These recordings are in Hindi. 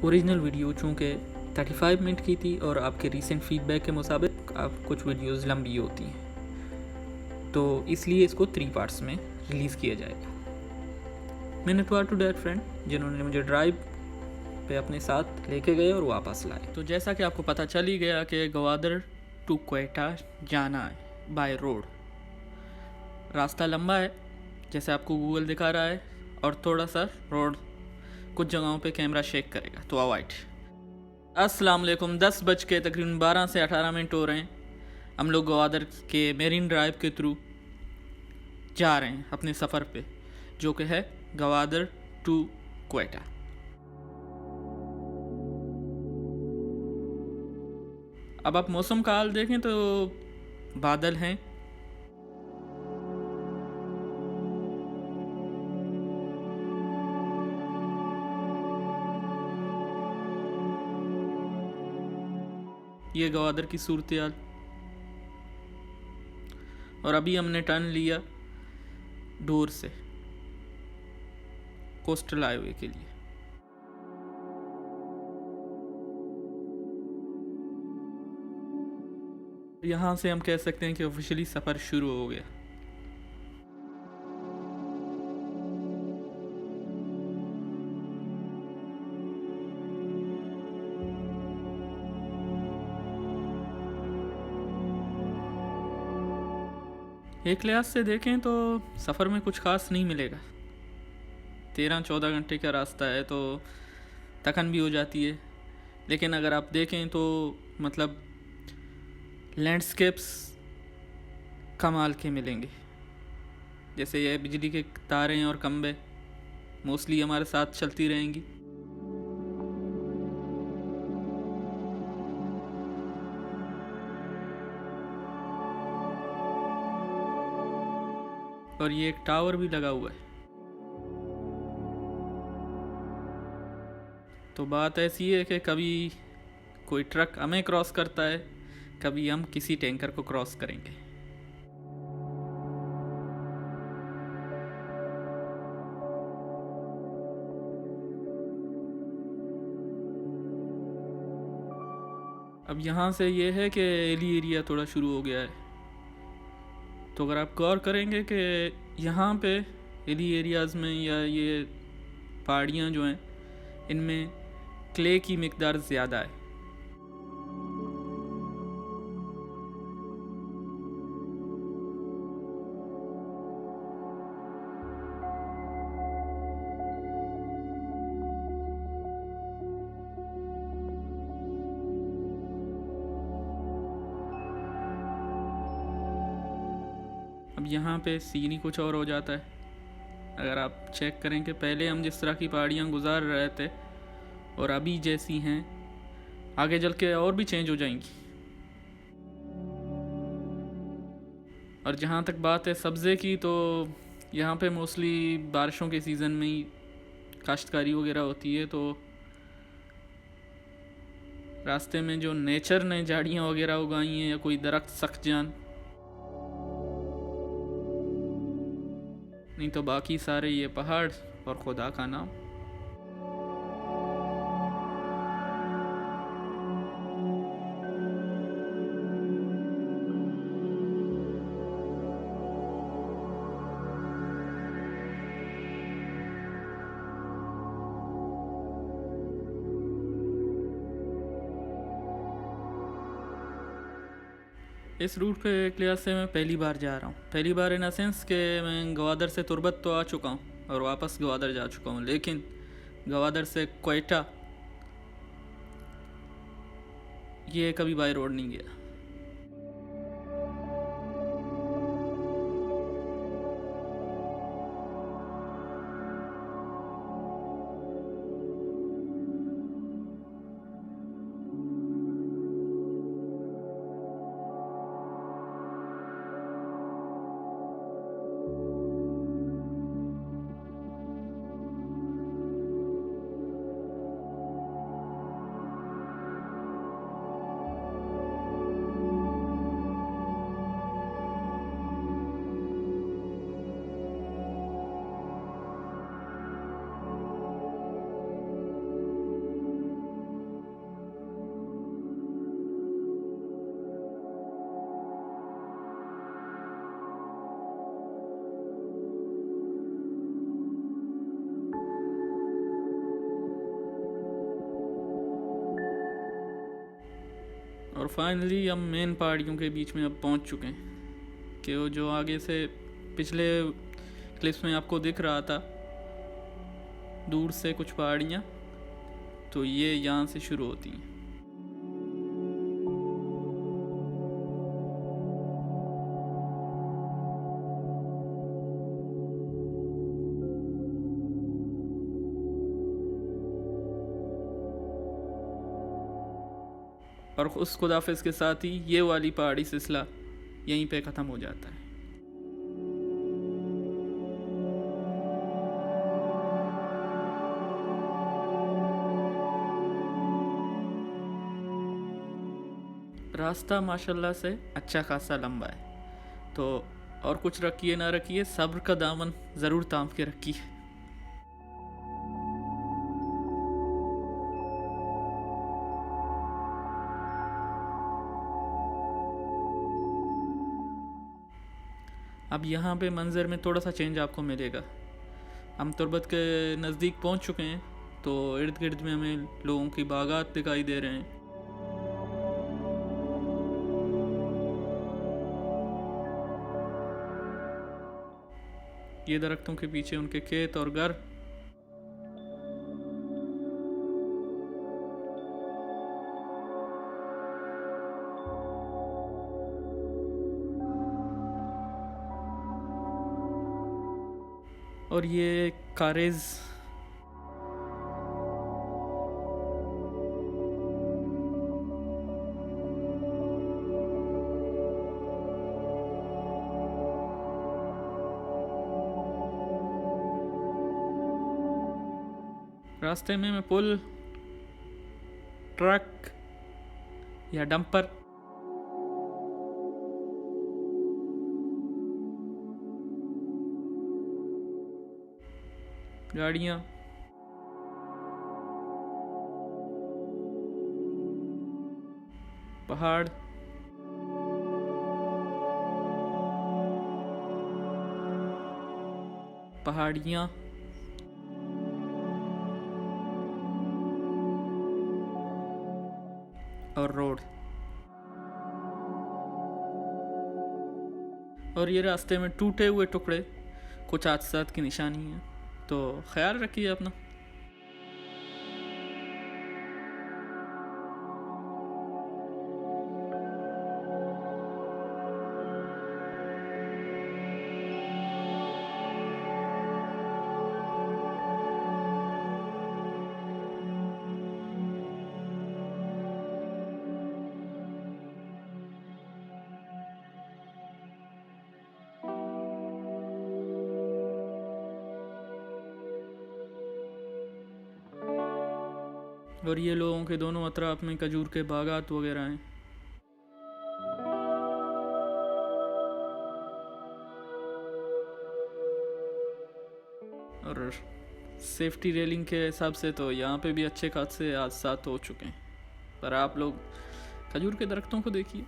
ओरिजिनल वीडियो चूँकि 35 मिनट की थी और आपके रीसेंट फीडबैक के मुताबिक आप कुछ वीडियोस लंबी होती हैं, तो इसलिए इसको 3 पार्ट्स में रिलीज़ किया जाएगा। मैंने टू डेट फ्रेंड जिन्होंने मुझे ड्राइव पे अपने साथ लेके गए और वापस लाए। तो जैसा कि आपको पता चल ही गया कि गवादर टू क्वेटा जाना है बाय रोड। रास्ता लंबा है जैसे आपको गूगल दिखा रहा है, और थोड़ा सा रोड कुछ जगहों पे कैमरा शेक करेगा, तो अवॉइड। अस्सलाम वालेकुम। 10 बज के तकरीबन 12 से 18 मिनट हो रहे हैं। हम लोग गवादर के मेरीन ड्राइव के थ्रू जा रहे हैं अपने सफ़र पे, जो कि है गवादर टू क्वेटा। अब आप मौसम का हाल देखें तो बादल हैं, ये गवादर की सूरत हाल। और अभी हमने टर्न लिया डोर से कोस्टल हाईवे के लिए। यहाँ से हम कह सकते हैं कि ऑफिशियली सफ़र शुरू हो गया। एक लिहाज से देखें तो सफ़र में कुछ खास नहीं मिलेगा। 13-14 घंटे का रास्ता है तो थकन भी हो जाती है, लेकिन अगर आप देखें तो मतलब लैंडस्केप्स कमाल के मिलेंगे। जैसे ये बिजली के तारें और खंबे मोस्टली हमारे साथ चलती रहेंगी। और ये एक टावर भी लगा हुआ है। तो बात ऐसी है कि कभी कोई ट्रक हमें क्रॉस करता है, कभी हम किसी टैंकर को क्रॉस करेंगे। अब यहाँ से ये है कि एली एरिया थोड़ा शुरू हो गया है। तो अगर आप गौर करेंगे कि यहाँ पे एली एरियाज़ में या ये पहाड़ियाँ जो हैं इनमें क्ले की मिकदार ज़्यादा है। अब यहाँ पे सीन ही कुछ और हो जाता है। अगर आप चेक करें कि पहले हम जिस तरह की पहाड़ियाँ गुजार रहे थे और अभी जैसी हैं, आगे चल के और भी चेंज हो जाएंगी। और जहाँ तक बात है सब्ज़े की, तो यहाँ पे मोस्टली बारिशों के सीज़न में ही काश्तकारी वगैरह होती है। तो रास्ते में जो नेचर ने झाड़ियाँ वगैरह उगाई हैं या कोई दरख्त सख्त जान, नहीं तो बाकी सारे ये पहाड़ और खुदा का नाम। इस रूट पे एक लिहाज से मैं पहली बार जा रहा हूँ। पहली बार इन सेंस कि मैं गवादर से तुरबत तो आ चुका हूँ और वापस गवादर जा चुका हूँ, लेकिन गवादर से क्वेटा ये कभी बाय रोड नहीं गया। और फाइनली हम मेन पहाड़ियों के बीच में अब पहुंच चुके हैं कि वो जो आगे से पिछले क्लिप्स में आपको दिख रहा था दूर से कुछ पहाड़ियाँ, तो ये यहाँ से शुरू होती हैं। और उस खुदाफिज के साथ ही ये वाली पहाड़ी सिलसिला यहीं पे ख़त्म हो जाता है। रास्ता माशाल्लाह से अच्छा खासा लंबा है, तो और कुछ रखिए ना रखिए, सब्र का दामन ज़रूर थाम के रखिए। अब यहाँ पे मंज़र में थोड़ा सा चेंज आपको मिलेगा। हम तुर्बत के नज़दीक पहुँच चुके हैं, तो इर्द गिर्द में हमें लोगों की बागात दिखाई दे रहे हैं। ये दरख्तों के पीछे उनके खेत और घर। और ये कारेज रास्ते में मैं पुल, ट्रक या डंपर, गाड़ियाँ, पहाड़, पहाड़ियाँ, और रोड। और ये रास्ते में टूटे हुए टुकड़े कुछ हादसात की निशानी है, तो ख्याल रखिए अपना। और ये लोगों के दोनों अतराफ में खजूर के बागात वगैरह हैं। और सेफ्टी रेलिंग के हिसाब से तो यहाँ पे भी अच्छे खासे हादसा हो चुके हैं, पर आप लोग खजूर के दरख्तों को देखिए।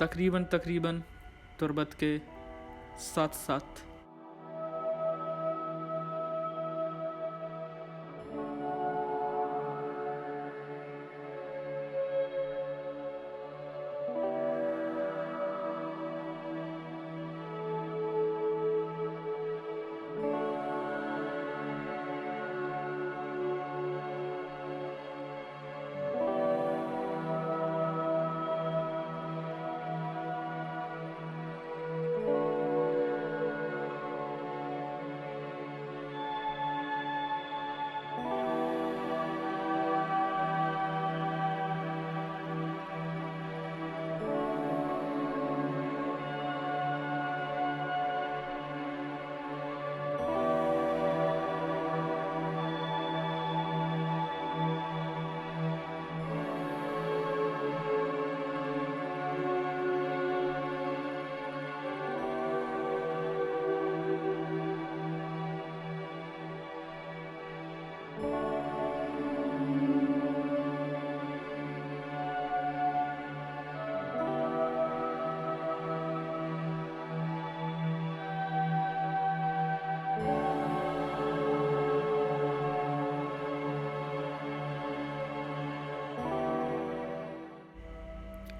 तकरीबन तुर्बत के साथ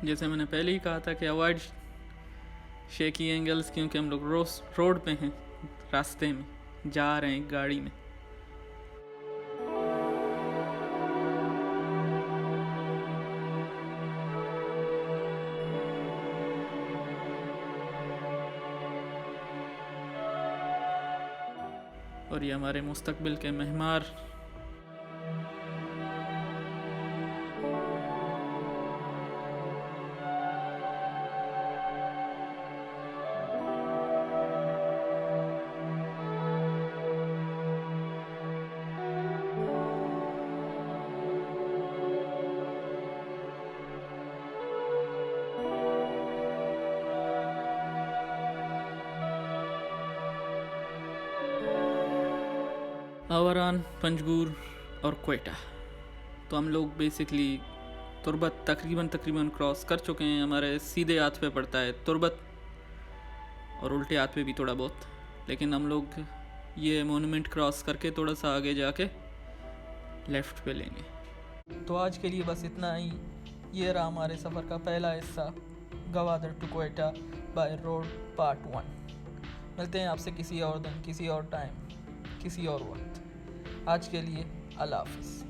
जैसे मैंने पहले ही कहा था कि अवॉइड शेकी एंगल्स, क्योंकि हम लोग रोड पे हैं, रास्ते में जा रहे हैं गाड़ी में। और ये हमारे मुस्तकबिल के मेहमान आवारान, पंजगूर और क्वेटा। तो हम लोग बेसिकली तुर्बत तकरीबन क्रॉस कर चुके हैं। हमारे सीधे हाथ पे पड़ता है तुर्बत और उल्टे हाथ पे भी थोड़ा बहुत, लेकिन हम लोग ये मोनूमेंट क्रॉस करके थोड़ा सा आगे जाके लेफ़्ट पे लेंगे। तो आज के लिए बस इतना ही। ये रहा हमारे सफ़र का पहला हिस्सा, Gwadar to Quetta by road part 1। मिलते हैं आपसे किसी और दिन, किसी और टाइम, किसी और वक्त। आज के लिए अल्लाह हाफ़िज़।